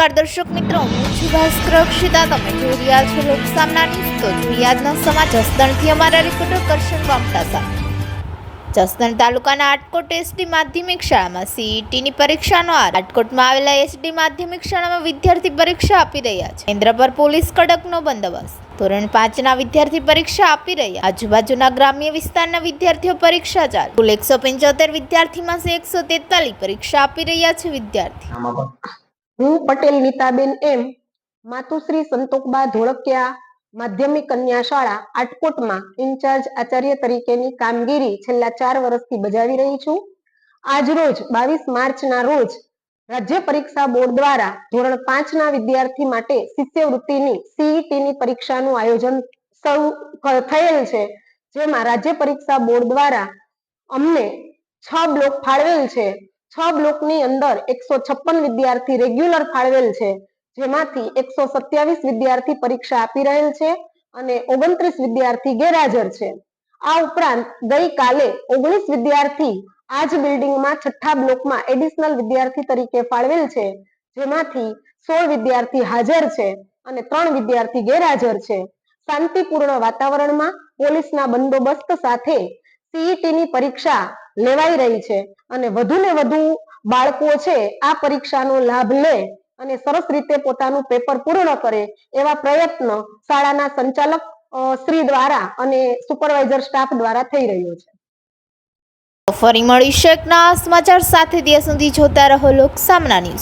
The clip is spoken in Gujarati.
નમસ્કાર દર્શક મિત્રો, હું છું ભાસ્કર અક્ષિતા. તમે જોઈ રહ્યા છો લોકસામના ન્યૂઝ. તો જોઈએ આજના સમાચાર. જસદણથી અમારા રિપોર્ટર કરશન વામટા સાથે. જસદણ તાલુકાના આટકોટ એસડી માધ્યમિક શાળામાં સીઈટીની પરીક્ષાનો આટકોટમાં આવેલા એસડી માધ્યમિક શાળામાં વિદ્યાર્થી પરીક્ષા આપી રહ્યા છે. કેન્દ્ર પર પોલીસ કડકનો બંદોબસ્ત. ધોરણ 5ના વિદ્યાર્થી પરીક્ષા આપી રહ્યા. આજુબાજુના ગ્રામ્ય વિસ્તારના વિદ્યાર્થીઓ પરીક્ષા ચાલુ. કુલ 175 વિદ્યાર્થીમાંથી 143 પરીક્ષા આપી રહ્યા છે. વિદ્યાર્થી હું પટેલ નીતાબેન એમ માતુશ્રી સંતોકબા ધોળકિયા માધ્યમિક કન્યા શાળા આટકોટમાં ઇન્ચાર્જ આચાર્ય તરીકેની કામગીરી છેલ્લા 4 વર્ષથી બજાવી રહી છું. આજ રોજ 22 માર્ચના રોજ રાજ્ય પરીક્ષા બોર્ડ દ્વારા ધોરણ 5ના વિદ્યાર્થી માટે શિષ્યવૃત્તિની સીઈટીની પરીક્ષાનું આયોજન શરૂ થયેલ છે. જેમાં રાજ્ય પરીક્ષા બોર્ડ દ્વારા અમને 6 બ્લોક ફાળવેલ છે. 6 બ્લોકની અંદર 156 વિદ્યાર્થી રેગ્યુલર ફાળવેલ છે, જેમાંથી 127 વિદ્યાર્થી પરીક્ષા આપી રહેલ છે અને 29 વિદ્યાર્થી ગેરહાજર છે. આ ઉપરાંત ગઈકાલે 19 વિદ્યાર્થી આ જ બિલ્ડિંગમાં 6થા બ્લોકમાં એડિશનલ વિદ્યાર્થી તરીકે ફાળવેલ છે, જેમાંથી 16 વિદ્યાર્થી હાજર છે અને 3 વિદ્યાર્થી ગેરહાજર છે. શાંતિપૂર્ણ વાતાવરણમાં પોલીસના બંદોબસ્ત સાથે સીઈટીની પરીક્ષા લેવાઈ રહી છે અને વધુને વધુ બાળકો છે આ પરીક્ષાનો લાભ લે અને સરસ રીતે પોતાનું પેપર પૂર્ણ કરે એવા પ્રયત્નો શાળાના સંચાલક શ્રી દ્વારા અને સુપરવાઇઝર સ્ટાફ દ્વારા થઈ રહ્યો છે. ફરી મળીશું એક નવા સમાચાર સાથે. ત્યાં સુધી જોતા રહો લોકસામના ન્યૂઝ.